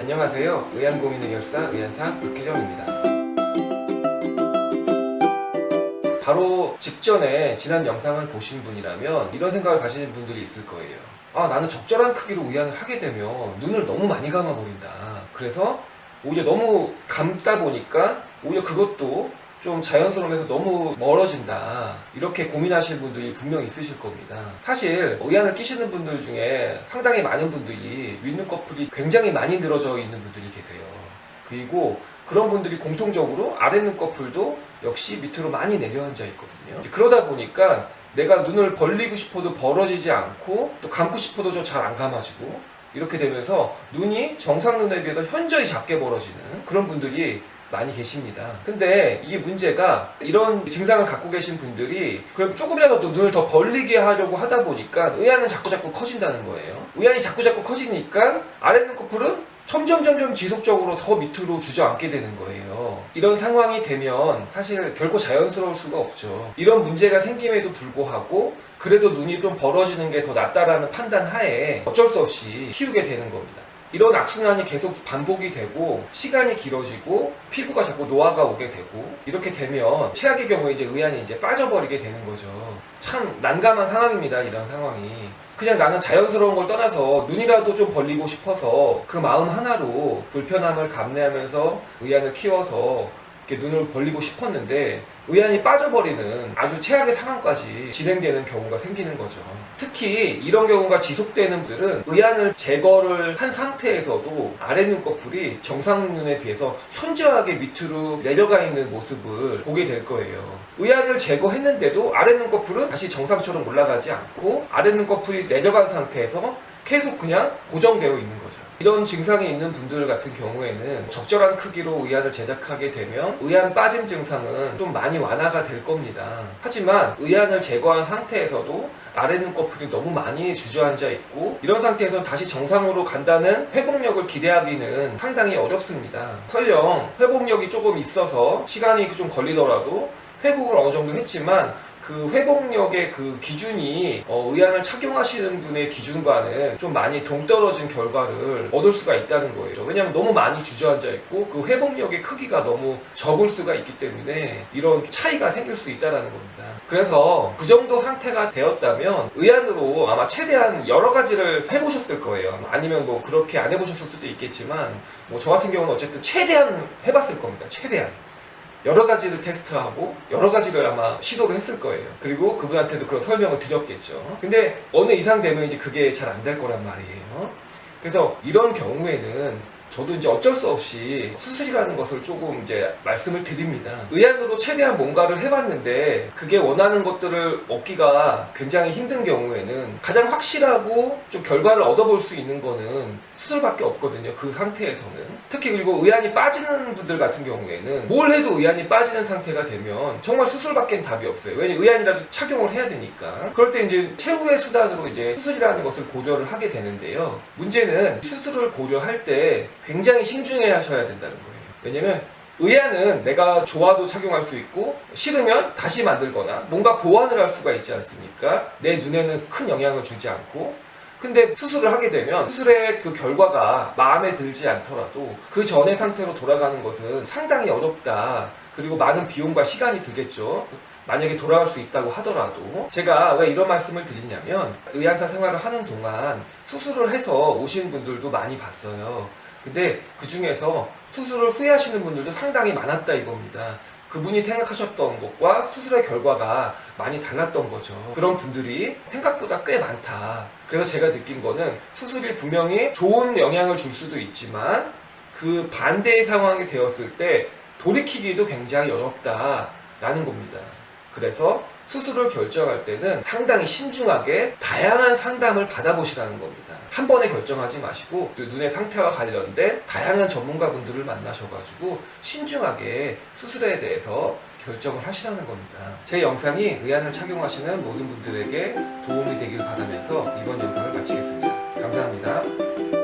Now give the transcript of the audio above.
안녕하세요. 의안고민 해결사 의안사 박혜정입니다. 바로 직전에 지난 영상을 보신 분이라면 이런 생각을 가지는 분들이 있을 거예요. 나는 적절한 크기로 의안을 하게 되면 눈을 너무 많이 감아버린다. 그래서 오히려 너무 감다 보니까 오히려 그것도 좀 자연스러움에서 너무 멀어진다, 이렇게 고민하실 분들이 분명히 있으실 겁니다. 사실 의안을 끼시는 분들 중에 상당히 많은 분들이 윗눈꺼풀이 굉장히 많이 늘어져 있는 분들이 계세요. 그리고 그런 분들이 공통적으로 아랫눈꺼풀도 역시 밑으로 많이 내려앉아 있거든요. 그러다 보니까 내가 눈을 벌리고 싶어도 벌어지지 않고 또 감고 싶어도 잘 안 감아지고, 이렇게 되면서 눈이 정상 눈에 비해서 현저히 작게 벌어지는 그런 분들이 많이 계십니다. 근데 이게 문제가, 이런 증상을 갖고 계신 분들이 그럼 조금이라도 또 눈을 더 벌리게 하려고 하다 보니까 의안은 자꾸자꾸 커진다는 거예요. 의안이 자꾸자꾸 커지니까 아랫눈꺼풀은 점점 지속적으로 더 밑으로 주저앉게 되는 거예요. 이런 상황이 되면 사실 결코 자연스러울 수가 없죠. 이런 문제가 생김에도 불구하고 그래도 눈이 좀 벌어지는 게 더 낫다라는 판단 하에 어쩔 수 없이 키우게 되는 겁니다. 이런 악순환이 계속 반복이 되고 시간이 길어지고 피부가 자꾸 노화가 오게 되고, 이렇게 되면 최악의 경우에 이제 의안이 이제 빠져버리게 되는 거죠. 참 난감한 상황입니다. 이런 상황이. 그냥 나는 자연스러운 걸 떠나서 눈이라도 좀 벌리고 싶어서 그 마음 하나로 불편함을 감내하면서 의안을 키워서 이렇게 눈을 벌리고 싶었는데 의안이 빠져버리는 아주 최악의 상황까지 진행되는 경우가 생기는 거죠. 특히 이런 경우가 지속되는 분들은 의안을 제거를 한 상태에서도 아랫눈꺼풀이 정상 눈에 비해서 현저하게 밑으로 내려가 있는 모습을 보게 될 거예요. 의안을 제거했는데도 아랫눈꺼풀은 다시 정상처럼 올라가지 않고 아랫눈꺼풀이 내려간 상태에서 계속 그냥 고정되어 있는 거죠. 이런 증상이 있는 분들 같은 경우에는 적절한 크기로 의안을 제작하게 되면 의안 빠짐 증상은 좀 많이 완화가 될 겁니다. 하지만 의안을 제거한 상태에서도 아랫눈꺼풀이 너무 많이 주저앉아 있고, 이런 상태에서 다시 정상으로 간다는 회복력을 기대하기는 상당히 어렵습니다. 설령 회복력이 조금 있어서 시간이 좀 걸리더라도 회복을 어느 정도 했지만 그 회복력의 그 기준이 의안을 착용하시는 분의 기준과는 좀 많이 동떨어진 결과를 얻을 수가 있다는 거예요. 왜냐하면 너무 많이 주저앉아 있고 그 회복력의 크기가 너무 적을 수가 있기 때문에 이런 차이가 생길 수 있다는 겁니다. 그래서 그 정도 상태가 되었다면 의안으로 아마 최대한 여러 가지를 해보셨을 거예요. 아니면 뭐 그렇게 안 해보셨을 수도 있겠지만, 뭐 저 같은 경우는 어쨌든 최대한 해봤을 겁니다. 최대한. 여러 가지를 테스트하고 여러 가지를 아마 시도를 했을 거예요. 그리고 그분한테도 그런 설명을 드렸겠죠. 근데 어느 이상 되면 이제 그게 잘 안 될 거란 말이에요. 그래서 이런 경우에는 저도 이제 어쩔 수 없이 수술이라는 것을 조금 이제 말씀을 드립니다. 의안으로 최대한 뭔가를 해봤는데 그게 원하는 것들을 얻기가 굉장히 힘든 경우에는 가장 확실하고 좀 결과를 얻어볼 수 있는 거는 수술밖에 없거든요. 그 상태에서는. 특히 그리고 의안이 빠지는 분들 같은 경우에는 뭘 해도 의안이 빠지는 상태가 되면 정말 수술밖엔 답이 없어요. 왜냐면 의안이라도 착용을 해야 되니까. 그럴 때 이제 최후의 수단으로 이제 수술이라는 것을 고려를 하게 되는데요. 문제는 수술을 고려할 때 굉장히 신중해 하셔야 된다는 거예요. 왜냐면 의안은 내가 좋아도 착용할 수 있고 싫으면 다시 만들거나 뭔가 보완을 할 수가 있지 않습니까? 내 눈에는 큰 영향을 주지 않고. 근데 수술을 하게 되면 수술의 그 결과가 마음에 들지 않더라도 그 전의 상태로 돌아가는 것은 상당히 어렵다. 그리고 많은 비용과 시간이 들겠죠. 만약에 돌아갈 수 있다고 하더라도. 제가 왜 이런 말씀을 드리냐면 의안사 생활을 하는 동안 수술을 해서 오신 분들도 많이 봤어요. 근데 그 중에서 수술을 후회하시는 분들도 상당히 많았다 이겁니다. 그분이 생각하셨던 것과 수술의 결과가 많이 달랐던 거죠. 그런 분들이 생각보다 꽤 많다. 그래서 제가 느낀 거는 수술이 분명히 좋은 영향을 줄 수도 있지만 그 반대의 상황이 되었을 때 돌이키기도 굉장히 어렵다라는 겁니다. 그래서 수술을 결정할 때는 상당히 신중하게 다양한 상담을 받아보시라는 겁니다. 한 번에 결정하지 마시고 눈의 상태와 관련된 다양한 전문가분들을 만나셔가지고 신중하게 수술에 대해서 결정을 하시라는 겁니다. 제 영상이 의안을 착용하시는 모든 분들에게 도움이 되길 바라면서 이번 영상을 마치겠습니다. 감사합니다.